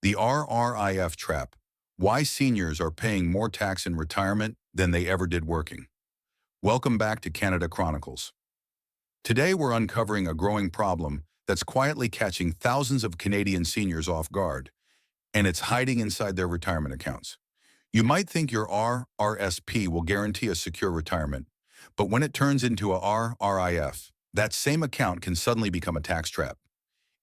The RRIF trap. Why seniors are paying more tax in retirement than they ever did working. Welcome back to Canada Chronicles. Today we're uncovering a growing problem that's quietly catching thousands of Canadian seniors off guard, and it's hiding inside their retirement accounts. You might think your RRSP will guarantee a secure retirement, but when it turns into a RRIF, that same account can suddenly become a tax trap.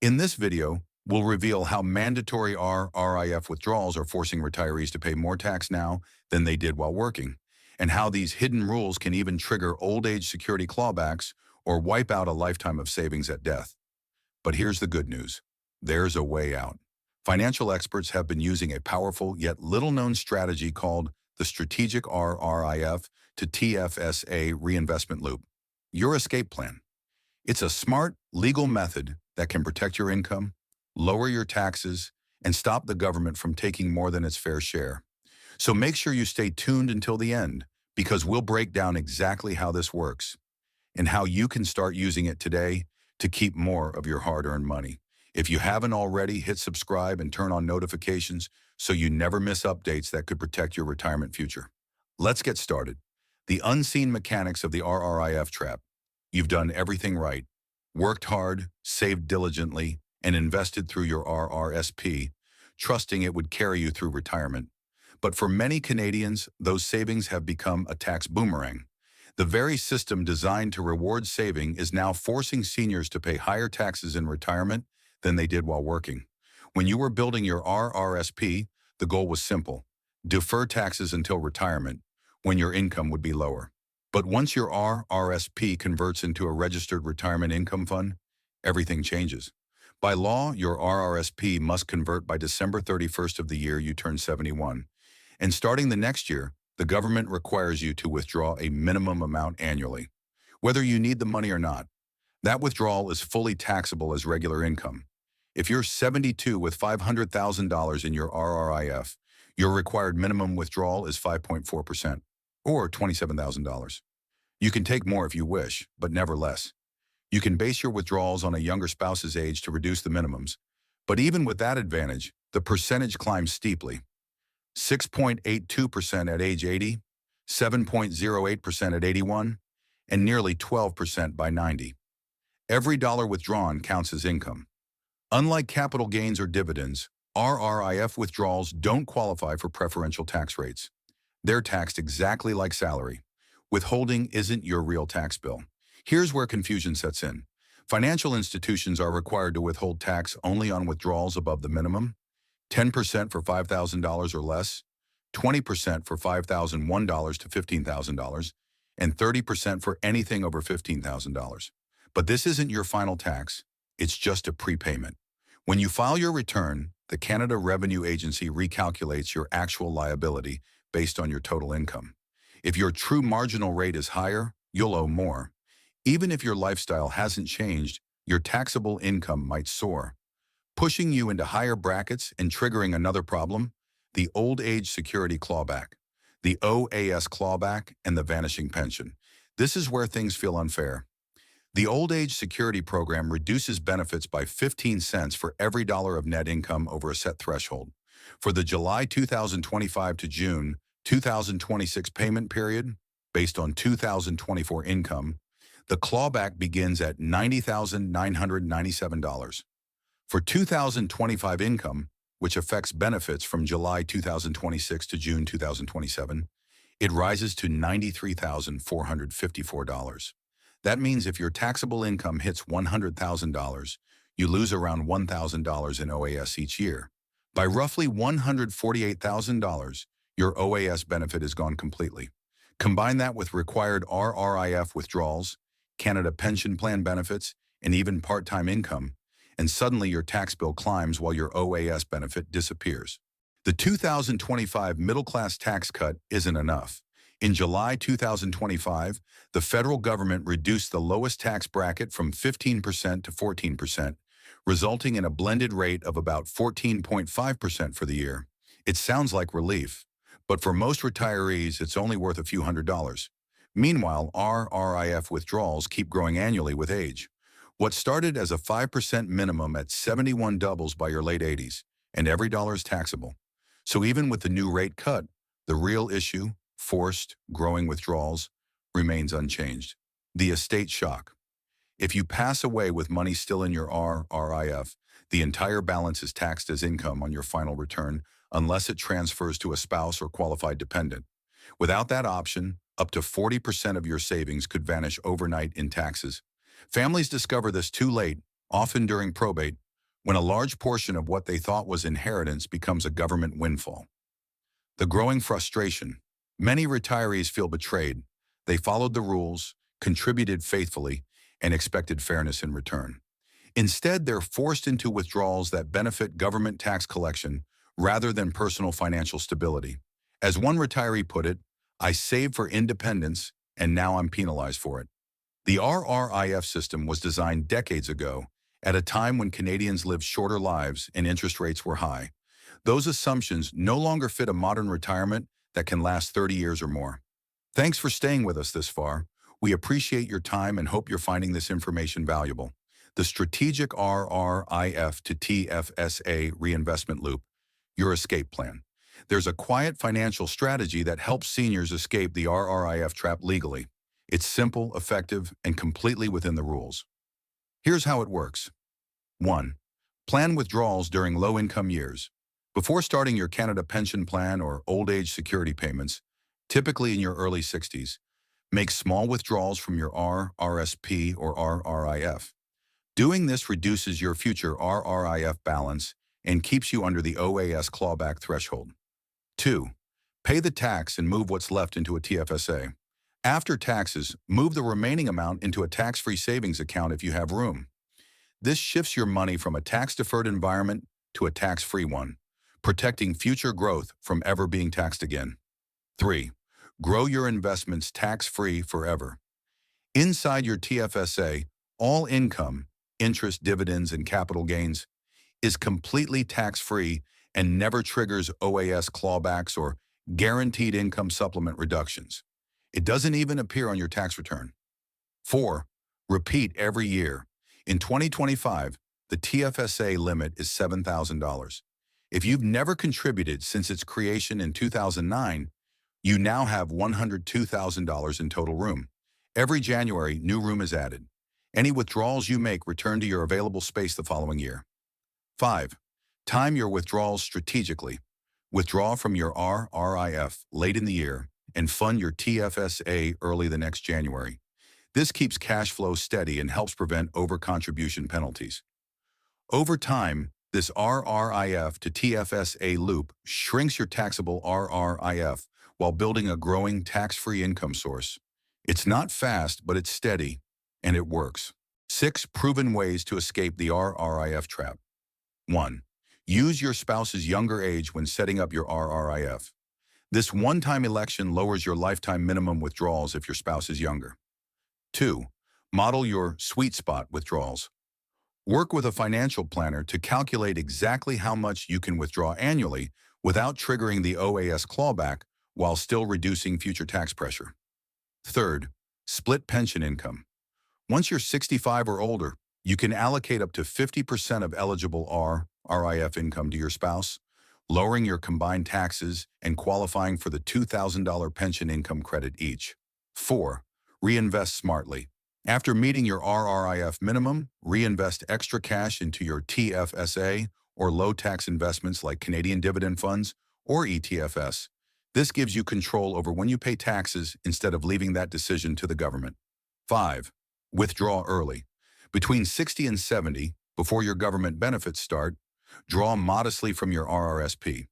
In this video, we'll reveal how mandatory RRIF withdrawals are forcing retirees to pay more tax now than they did while working, and how these hidden rules can even trigger old age security clawbacks or wipe out a lifetime of savings at death. But here's the good news. There's a way out. Financial experts have been using a powerful yet little-known strategy called the strategic RRIF-to-TFSA Reinvestment Loop, your escape plan. It's a smart, legal method that can protect your income, lower your taxes, and stop the government from taking more than its fair share. So make sure you stay tuned until the end, because we'll break down exactly how this works and how you can start using it today to keep more of your hard-earned money. If you haven't already, hit subscribe and turn on notifications so you never miss updates that could protect your retirement future. Let's get started. The unseen mechanics of the RRIF trap. You've done everything right, worked hard, saved diligently, and invested through your RRSP, trusting it would carry you through retirement. But for many Canadians, those savings have become a tax boomerang. The very system designed to reward saving is now forcing seniors to pay higher taxes in retirement than they did while working. When you were building your RRSP, the goal was simple: defer taxes until retirement, when your income would be lower. But once your RRSP converts into a registered retirement income fund, everything changes. By law, your RRSP must convert by December 31st of the year you turn 71. And starting the next year, the government requires you to withdraw a minimum amount annually, whether you need the money or not. That withdrawal is fully taxable as regular income. If you're 72 with $500,000 in your RRIF, your required minimum withdrawal is 5.4%, or $27,000. You can take more if you wish, but never less. You can base your withdrawals on a younger spouse's age to reduce the minimums, but even with that advantage, the percentage climbs steeply. 6.82% at age 80, 7.08% at 81, and nearly 12% by 90. Every dollar withdrawn counts as income. Unlike capital gains or dividends, RRIF withdrawals don't qualify for preferential tax rates. They're taxed exactly like salary. Withholding isn't your real tax bill. Here's where confusion sets in. Financial institutions are required to withhold tax only on withdrawals above the minimum, 10% for $5,000 or less, 20% for $5,001 to $15,000, and 30% for anything over $15,000. But this isn't your final tax, it's just a prepayment. When you file your return, the Canada Revenue Agency recalculates your actual liability based on your total income. If your true marginal rate is higher, you'll owe more. Even if your lifestyle hasn't changed, your taxable income might soar, pushing you into higher brackets and triggering another problem: the old age security clawback, the OAS clawback, and the vanishing pension. This is where things feel unfair. The old age security program reduces benefits by 15 cents for every dollar of net income over a set threshold. For the July 2025 to June 2026 payment period, based on 2024 income, the clawback begins at $90,997. For 2025 income, which affects benefits from July 2026 to June 2027, it rises to $93,454. That means if your taxable income hits $100,000, you lose around $1,000 in OAS each year. By roughly $148,000, your OAS benefit is gone completely. Combine that with required RRIF withdrawals, Canada Pension Plan benefits, and even part-time income, and suddenly your tax bill climbs while your OAS benefit disappears. The 2025 middle-class tax cut isn't enough. In July 2025, the federal government reduced the lowest tax bracket from 15% to 14%, resulting in a blended rate of about 14.5% for the year. It sounds like relief, but for most retirees, it's only worth a few $100s. Meanwhile, RRIF withdrawals keep growing annually with age. What started as a 5% minimum at 71 doubles by your late 80s, and every dollar is taxable. So even with the new rate cut, the real issue, forced, growing withdrawals, remains unchanged. The estate shock. If you pass away with money still in your RRIF, the entire balance is taxed as income on your final return unless it transfers to a spouse or qualified dependent. Without that option, up to 40% of your savings could vanish overnight in taxes. Families discover this too late, often during probate, when a large portion of what they thought was inheritance becomes a government windfall. The growing frustration. Many retirees feel betrayed. They followed the rules, contributed faithfully, and expected fairness in return. Instead, they're forced into withdrawals that benefit government tax collection rather than personal financial stability. As one retiree put it, "I saved for independence, and now I'm penalized for it." The RRIF system was designed decades ago, at a time when Canadians lived shorter lives and interest rates were high. Those assumptions no longer fit a modern retirement that can last 30 years or more. Thanks for staying with us this far. We appreciate your time and hope you're finding this information valuable. The Strategic RRIF-to-TFSA Reinvestment Loop, your escape plan. There's a quiet financial strategy that helps seniors escape the RRIF trap legally. It's simple, effective, and completely within the rules. Here's how it works. 1. Plan withdrawals during low-income years. Before starting your Canada Pension Plan or old age security payments, typically in your early 60s, make small withdrawals from your RRSP or RRIF. Doing this reduces your future RRIF balance and keeps you under the OAS clawback threshold. 2. Pay the tax and move what's left into a TFSA. After taxes, move the remaining amount into a tax-free savings account if you have room. This shifts your money from a tax-deferred environment to a tax-free one, protecting future growth from ever being taxed again. 3. Grow your investments tax-free forever. Inside your TFSA, all income, interest, dividends, and capital gains, is completely tax-free and never triggers OAS clawbacks or guaranteed income supplement reductions. It doesn't even appear on your tax return. 4. Repeat every year. In 2025, the TFSA limit is $7,000. If you've never contributed since its creation in 2009, you now have $102,000 in total room. Every January, new room is added. Any withdrawals you make return to your available space the following year. 5. Time your withdrawals strategically. Withdraw from your RRIF late in the year and fund your TFSA early the next January. This keeps cash flow steady and helps prevent overcontribution penalties. Over time, this RRIF to TFSA loop shrinks your taxable RRIF while building a growing tax-free income source. It's not fast, but it's steady, and it works. 6 proven ways to escape the RRIF trap. 1. Use your spouse's younger age when setting up your RRIF. This one-time election lowers your lifetime minimum withdrawals if your spouse is younger. 2. Model your sweet spot withdrawals. Work with a financial planner to calculate exactly how much you can withdraw annually without triggering the OAS clawback while still reducing future tax pressure. 3. Split pension income. Once you're 65 or older, you can allocate up to 50% of eligible RRIF income to your spouse, lowering your combined taxes and qualifying for the $2,000 pension income credit each. 4. Reinvest smartly. After meeting your RRIF minimum, reinvest extra cash into your TFSA or low-tax investments like Canadian dividend funds or ETFs. This gives you control over when you pay taxes instead of leaving that decision to the government. 5. Withdraw early. Between 60 and 70, before your government benefits start, draw modestly from your RRSP.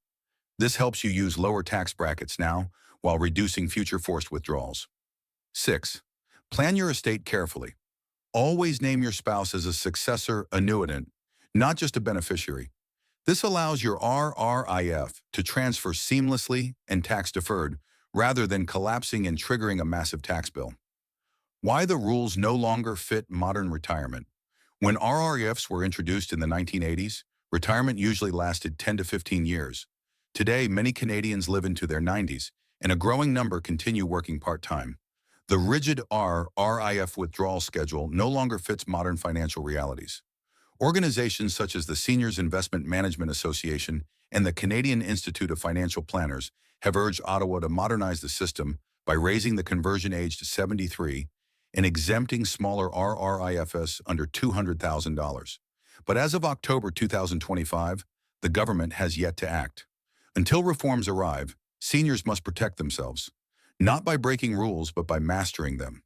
This helps you use lower tax brackets now while reducing future forced withdrawals. 6. Plan your estate carefully. Always name your spouse as a successor annuitant, not just a beneficiary. This allows your RRIF to transfer seamlessly and tax-deferred rather than collapsing and triggering a massive tax bill. Why the rules no longer fit modern retirement. When RRIFs were introduced in the 1980s, retirement usually lasted 10 to 15 years. Today, many Canadians live into their 90s, and a growing number continue working part-time. The rigid RRIF withdrawal schedule no longer fits modern financial realities. Organizations such as the Seniors Investment Management Association and the Canadian Institute of Financial Planners have urged Ottawa to modernize the system by raising the conversion age to 73 and exempting smaller RRIFs under $200,000. But as of October 2025, the government has yet to act. Until reforms arrive, seniors must protect themselves, not by breaking rules but by mastering them.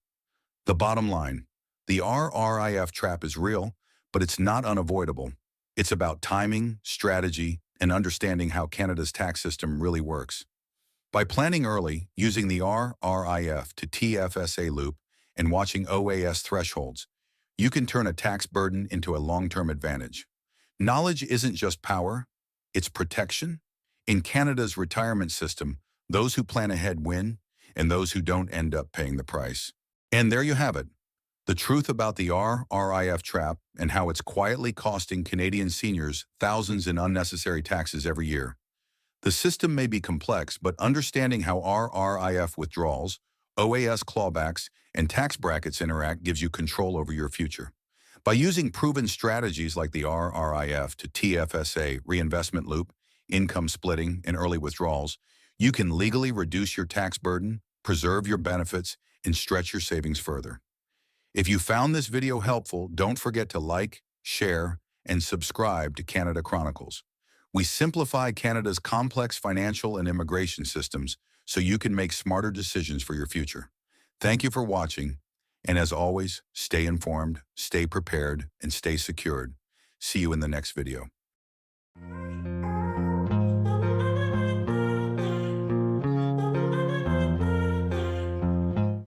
The bottom line, the RRIF trap is real, but it's not unavoidable. It's about timing, strategy, and understanding how Canada's tax system really works. By planning early, using the RRIF-to-TFSA loop, and watching OAS thresholds, you can turn a tax burden into a long-term advantage. Knowledge isn't just power, it's protection. In Canada's retirement system, those who plan ahead win, and those who don't end up paying the price. And there you have it. The truth about the RRIF trap and how it's quietly costing Canadian seniors thousands in unnecessary taxes every year. The system may be complex, but understanding how RRIF withdrawals, OAS clawbacks, and tax brackets interact gives you control over your future. By using proven strategies like the RRIF to TFSA Reinvestment Loop, income splitting, and early withdrawals, you can legally reduce your tax burden, preserve your benefits, and stretch your savings further. If you found this video helpful, don't forget to like, share, and subscribe to Canada Chronicles. We simplify Canada's complex financial and immigration systems so you can make smarter decisions for your future. Thank you for watching, and as always, stay informed, stay prepared, and stay secured. See you in the next video.